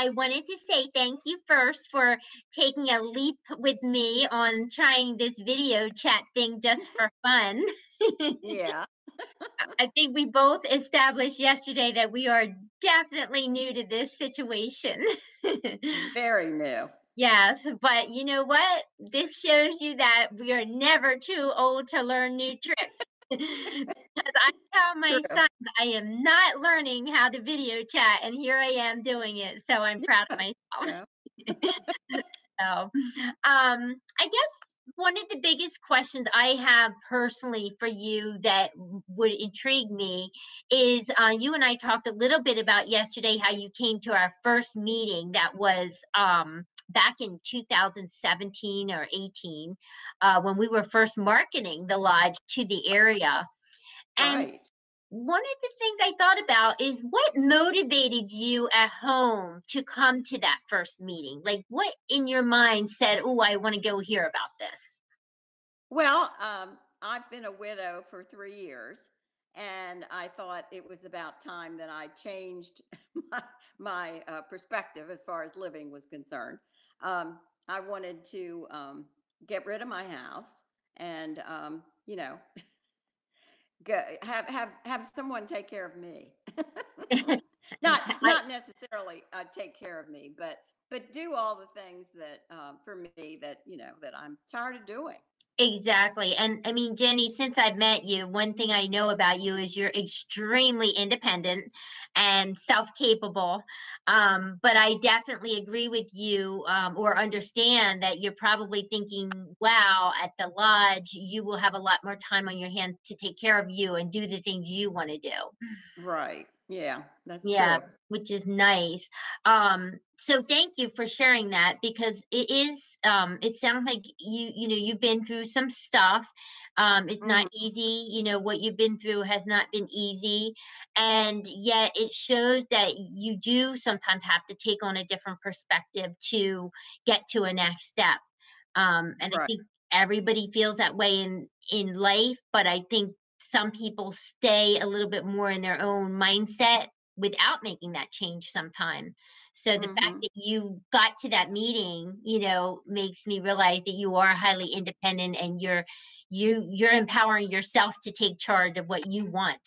I wanted to say thank you first for taking a leap with me on trying this video chat thing just for fun. Yeah, I think we both established yesterday that we are definitely new to this situation. very new. Yes, but you know what? This shows you that we are never too old to learn new tricks. Because I tell my True. sons I am not learning how to video chat, and here I am doing it. So I'm proud of myself. Yeah. So, I guess one of the biggest questions I have personally for you that would intrigue me is you and I talked a little bit about yesterday how you came to our first meeting that was back in 2017 or 18 when we were first marketing the lodge to the area. And Right. one of the things I thought about is what motivated you at home to come to that first meeting? Like, what in your mind said, "Oh, I want to go hear about this"? Well, I've been a widow for 3 years, and I thought it was about time that I changed my perspective as far as living was concerned. I wanted to get rid of my house and, have someone take care of me. I Not necessarily take care of me, but do all the things that for me that that I'm tired of doing. Exactly. And I mean, Jenny, since I've met you, one thing I know about you is you're extremely independent and self-capable. But I definitely agree with you, or understand that you're probably thinking, wow, at the lodge, you will have a lot more time on your hands to take care of you and do the things you want to do. Right. Yeah, that's Yeah, true. which is nice. So thank you for sharing that because it is it sounds like you've been through some stuff. It's not Mhm. easy, what you've been through has not been easy. And yet it shows that you do sometimes have to take on a different perspective to get to a next step. And I Right. think everybody feels that way in life, but I think some people stay a little bit more in their own mindset without making that change sometime. So the fact Mhm. that you got to that meeting, makes me realize that you are highly independent and you're empowering yourself to take charge of what you want.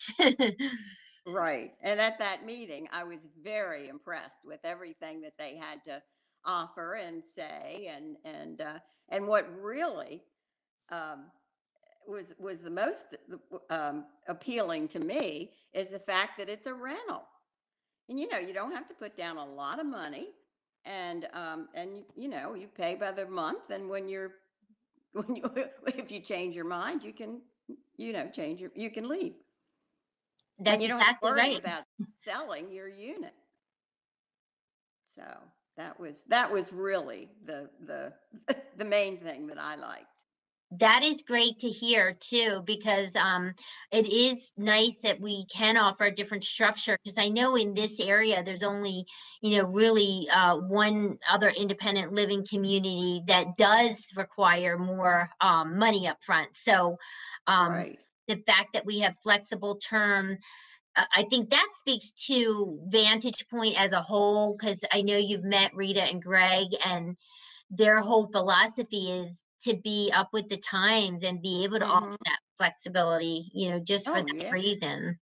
Right. And at that meeting, I was very impressed with everything that they had to offer and say, and what really um, was the most appealing to me is the fact that it's a rental. And you don't have to put down a lot of money, and you pay by the month. And when you're when you if you change your mind, you can you can leave, and That's you don't have to exactly worry right. about selling your unit. So that was really the the main thing that I liked. That is great to hear too, because it is nice that we can offer a different structure. Because I know in this area, there's only, really one other independent living community that does require more money up front. So um, Right. the fact that we have flexible term, I think that speaks to Vantage Point as a whole. Because I know you've met Rita and Greg, and their whole philosophy is to be up with the times and be able to offer Hmm. that flexibility, just for Oh that yeah. reason.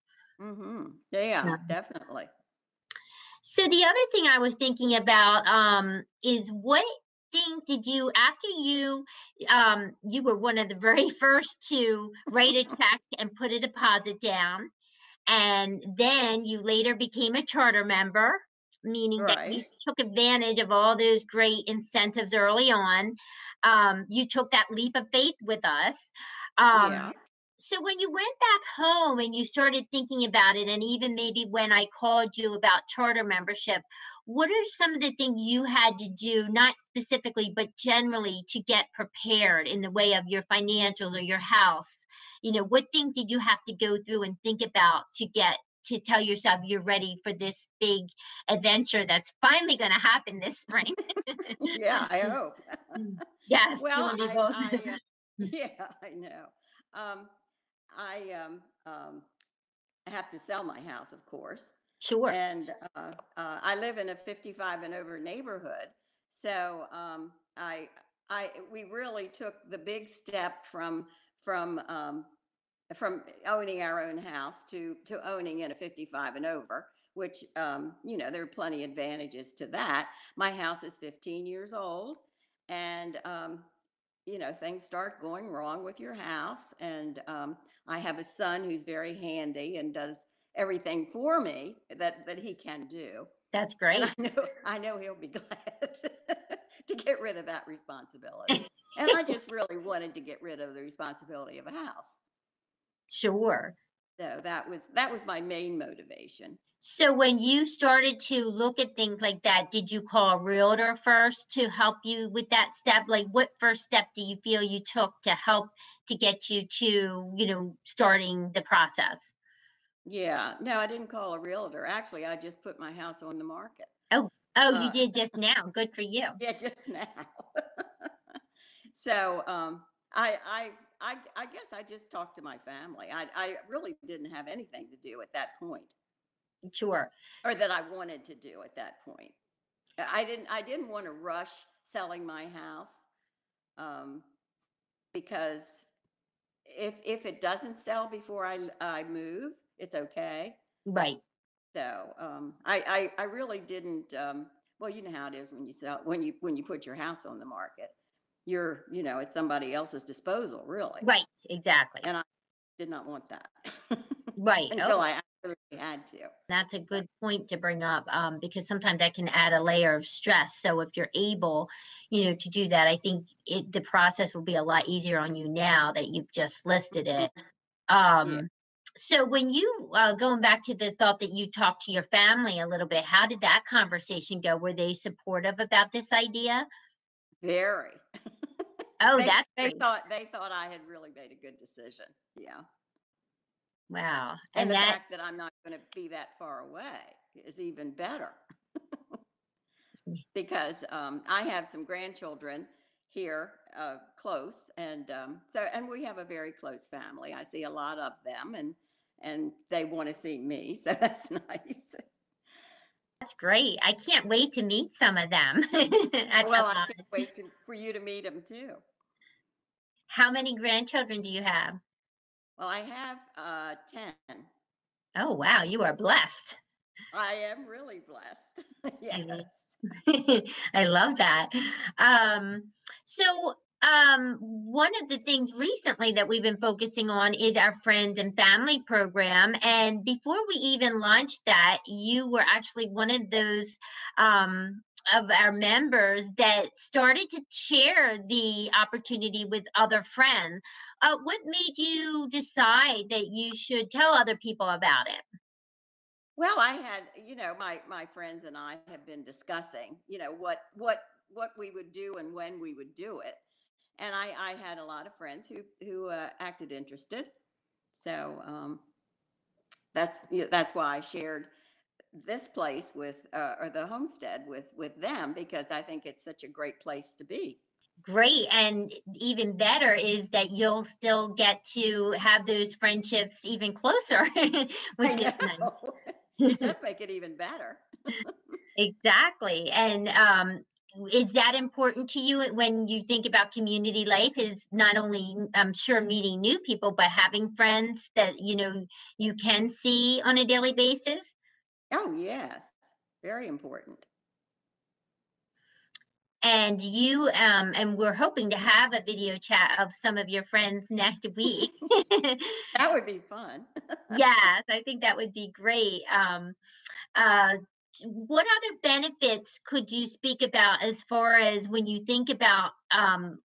Yeah, Yeah. definitely. So the other thing I was thinking about is what thing did you after you were one of the very first to write a check and put a deposit down, and then you later became a charter member, meaning that you Right. took advantage of all those great incentives early on. You took that leap of faith with us. Yeah. So when you went back home and you started thinking about it, and even maybe when I called you about charter membership, what are some of the things you had to do, not specifically, but generally to get prepared in the way of your financials or your house? What things did you have to go through and think about to tell yourself you're ready for this big adventure that's finally going to happen this spring? Yeah, I hope. Yes, you Well, and me both. yeah, I know. Um, I have to sell my house, of course, Sure. And I live in a 55 and over neighborhood, so we really took the big step from from owning our own house to owning in a 55 and over, which there are plenty of advantages to that. My house is 15 years old, and things start going wrong with your house. And I have a son who's very handy and does everything for me that he can do. That's And great. I know he'll be glad to get rid of that responsibility. And I just really wanted to get rid of the responsibility of a house. Sure. So that was my main motivation. So when you started to look at things like that, did you call a realtor first to help you with that step? Like what first step do you feel you took to help to get you to, starting the process? Yeah. No, I didn't call a realtor. Actually, I just put my house on the market. Oh, you Uh, did just now. Good for you. yeah, just now. So I guess I just talked to my family. I really didn't have anything to do at that point, Sure. or that I wanted to do at that point. I didn't want to rush selling my house, um, because if it doesn't sell before I move, it's okay. Right. So I really didn't. Well, you know how it is when you sell when you put your house on the market, you're at somebody else's disposal, really. Right. Exactly. And I did not want that Right. until Oh, I absolutely had to. that's a So, good point to bring up, because sometimes that can add a layer of stress. So if you're able, to do that, I think the process will be a lot easier on you now that you've just listed mhm, it. yeah. Um, so when you going back to the thought that you talked to your family a little bit, how did that conversation go? Were they supportive about this idea? Very. Oh, they that's they great. thought they thought I had really made a good decision. Yeah. Wow. And And the that fact that I'm not going to be that far away is even better. Because I have some grandchildren here, close, and and we have a very close family. I see a lot of them, and they want to see me, so that's nice. that's great. I can't wait to meet some of them at the Well, I can't lodge. wait for you to meet them too. How many grandchildren do you have? Well, I have 10. Oh, wow, you are blessed. I am really blessed. I Yes. I love that. So, one of the things recently that we've been focusing on is our friends and family program. And before we even launched that, you were actually one of those of our members that started to share the opportunity with other friends. What made you decide that you should tell other people about it? Well, I had, my friends and I have been discussing, what we would do and when we would do it. And I had a lot of friends who acted interested. So that's why I shared this place with or the homestead with them, because I think it's such a great place to be. Great, and even better is that you'll still get to have those friendships even closer I with this one. know. It does make it even better. Exactly, and, is that important to you when you think about community life? Is not only, I'm sure, meeting new people, but having friends that, you can see on a daily basis? Oh, yes. Very important. And we're hoping to have a video chat of some of your friends next week. That would be fun. Yes, I think that would be great. Uh, what other benefits could you speak about as far as when you think about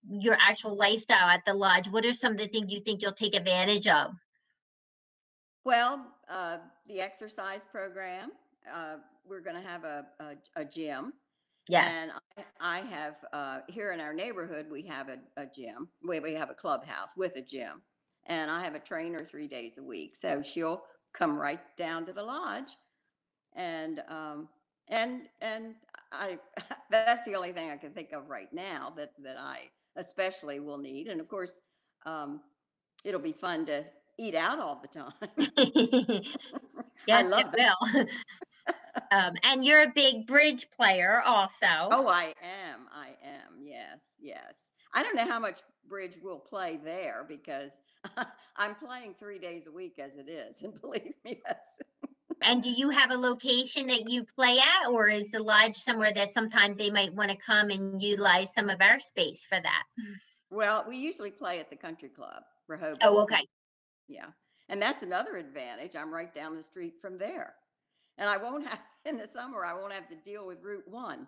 your actual lifestyle at the lodge? What are some of the things you think you'll take advantage of? Well, the exercise program, we're going to have a gym. Yes. And I have, here in our neighborhood, we have a gym. We have a clubhouse with a gym. And I have a trainer 3 days a week. So she'll come right down to the lodge. And, and I, that's the only thing I can think of right now that I especially will need. And of course, um, it'll be fun to eat out all the time. I Yes, it love that. will. And you're a big bridge player also. Oh, I am. Yes, yes. I don't know how much bridge we'll play there because I'm playing 3 days a week as it is, and believe me, that's And do you have a location that you play at, or is the lodge somewhere that sometimes they might want to come and utilize some of our space for that? well, we usually play at the country club, Oh, Rehoboth. okay. Yeah. And that's another advantage. I'm right down the street from there. And I won't have in the summer, I won't have to deal with Route 1,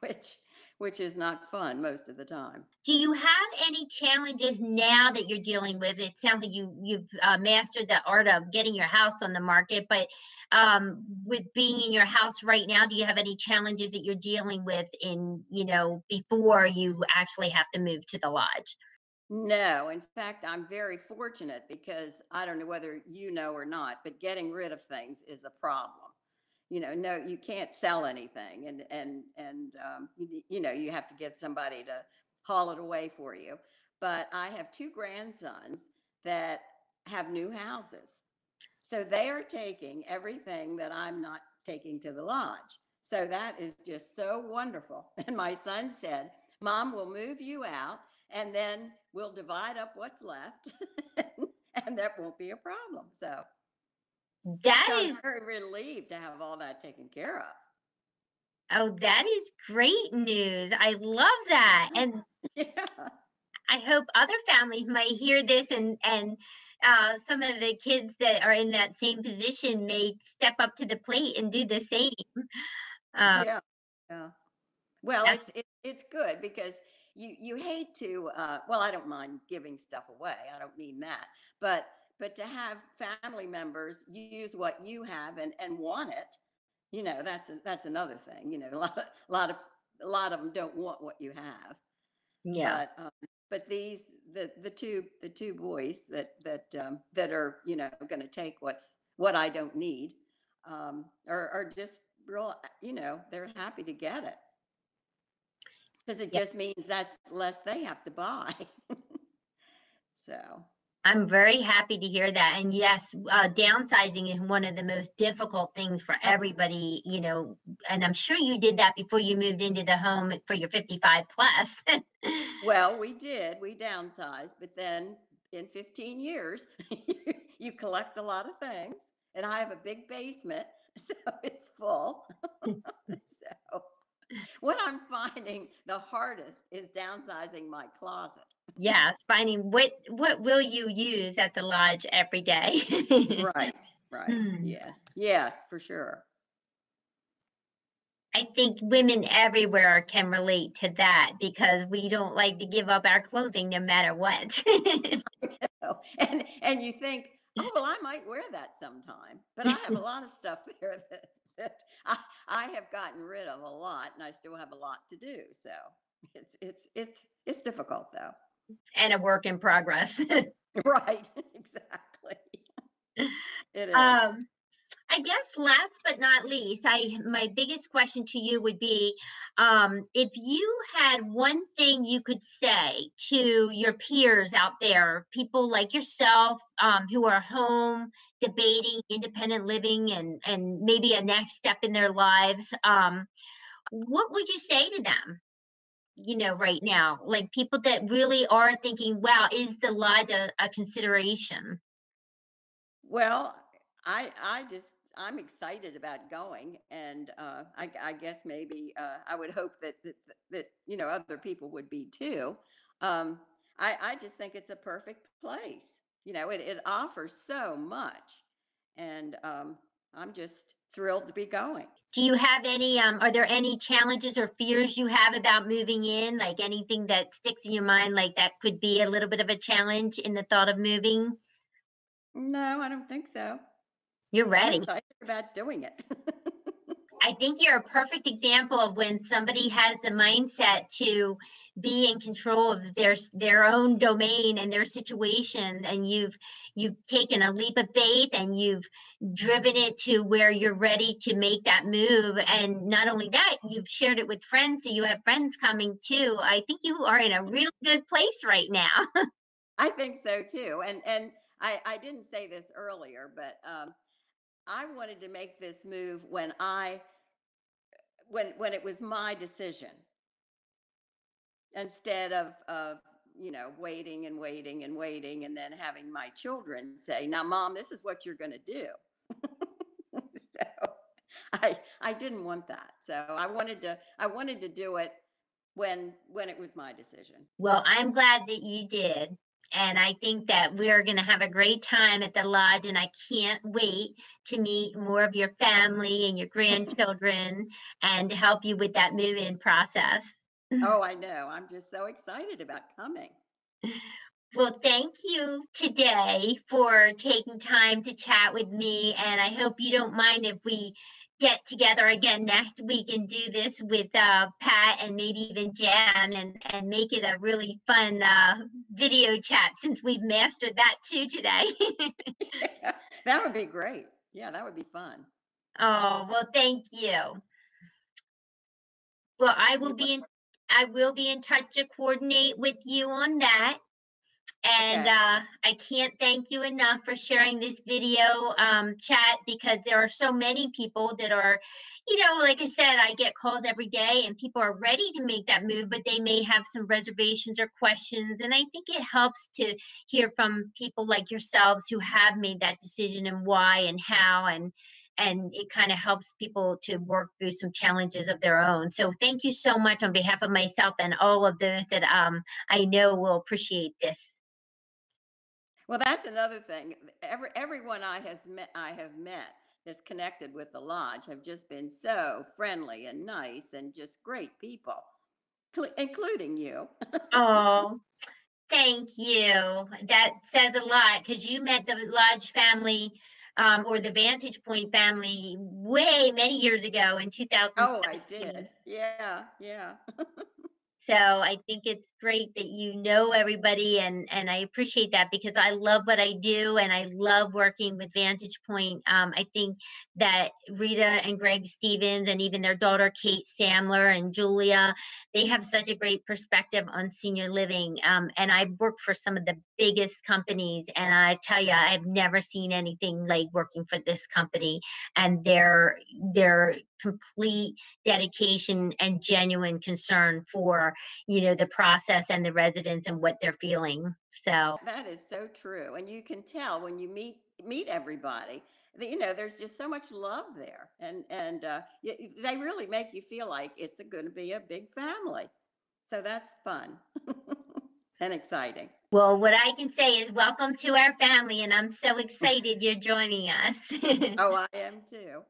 which which is not fun most of the time. Do you have any challenges now that you're dealing with? It sounds like you've mastered the art of getting your house on the market, but with being in your house right now, do you have any challenges that you're dealing with in, before you actually have to move to the lodge? No, in fact, I'm very fortunate because I don't know whether you know or not, but getting rid of things is a problem. No, you can't sell anything, and you have to get somebody to haul it away for you. But I have two grandsons that have new houses, so they are taking everything that I'm not taking to the lodge. So that is just so wonderful. And my son said, "Mom, we'll move you out and then we'll divide up what's left and that won't be a problem." So That I'm is very relieved to have all that taken care of. Oh, that is great news. I love that. And Yeah. I hope other families might hear this and some of the kids that are in that same position may step up to the plate and do the same. Uh, Yeah. Yeah. Well, that's it's good because you hate to well, I don't mind giving stuff away. I don't mean that. But to have family members use what you have and want it, that's another thing. A lot of them don't want what you have. yeah. But the two boys that are going to take what I don't need, are just real, they're happy to get it because it Yeah. just means that's less they have to buy. So I'm very happy to hear that. And yes, downsizing is one of the most difficult things for oh, everybody, and I'm sure you did that before you moved into the home for your 55 plus. well, we downsized, but then in 15 years you collect a lot of things, and I have a big basement, so it's full. So what I'm finding the hardest is downsizing my closet. Yes, finding what will you use at the lodge every day. Right, right. Mm. Yes, yes, for sure. I think women everywhere can relate to that because we don't like to give up our clothing no matter what. And you think, oh well, I might wear that sometime, but I have a lot of stuff there that I have gotten rid of a lot, and I still have a lot to do. So it's difficult though. And a work in progress. Right, exactly. It is. Um, I guess last but not least, I my biggest question to you would be, if you had one thing you could say to your peers out there, people like yourself, who are home debating independent living and maybe a next step in their lives, what would you say to them? Right now, like people that really are thinking, "Wow, is the lodge a consideration?" Well, I'm excited about going, and I guess maybe I would hope that other people would be too. Um, I just think it's a perfect place. It offers so much, and I'm just thrilled to be going. Do you have any, are there any challenges or fears you have about moving in? Like anything that sticks in your mind, like that could be a little bit of a challenge in the thought of moving? No, I don't think so. You're I'm ready. excited about doing it. I think you're a perfect example of when somebody has the mindset to be in control of their own domain and their situation, and you've taken a leap of faith and you've driven it to where you're ready to make that move. And not only that, you've shared it with friends, so you have friends coming too. I think you are in a real good place right now. I think so too. And I didn't say this earlier, but I wanted to make this move when it was my decision, instead of waiting and waiting and waiting, and then having my children say, "Now, mom, this is what you're going to do." So I didn't want that. So I wanted to do it when it was my decision. Well, I'm glad that you did. And I think that we're going to have a great time at the lodge. And I can't wait to meet more of your family and your grandchildren and to help you with that move in process. Oh, I know. I'm just so excited about coming. Well, thank you today for taking time to chat with me. And I hope you don't mind if we get together again next week and do this with Pat and maybe even Jan and make it a really fun video chat since we've mastered that too today. Yeah, that would be great. Yeah, that would be fun. Oh, well, thank you. Well, You I will be in touch to coordinate with you on that. And okay? I can't thank you enough for sharing this video chat because there are so many people that are, like I said, I get calls every day and people are ready to make that move, but they may have some reservations or questions. And I think it helps to hear from people like yourselves who have made that decision and why and how and it kind of helps people to work through some challenges of their own. So thank you so much on behalf of myself and all of those that I know will appreciate this. Well, that's another thing. Everyone I have met that's connected with the lodge have just been so friendly and nice and just great people, including you. Oh, thank you. That says a lot because you met the Lodge family, or the Vantage Point family way many years ago in Oh, I did. 2017. Yeah, yeah. So I think it's great that you know everybody and I appreciate that because I love what I do and I love working with Vantage Point. I think that Rita and Greg Stevens and even their daughter Kate Samler and Julia, they have such a great perspective on senior living. And I've worked for some of the biggest companies and I tell you, I've never seen anything like working for this company and their complete dedication and genuine concern for the process and the residents and what they're feeling. So, That is so true, and you can tell when you meet everybody that there's just so much love there, and they really make you feel like it's going to be a big family. So that's fun and exciting. well, what I can say is welcome to our family, and I'm so excited you're joining us. Oh, I am too.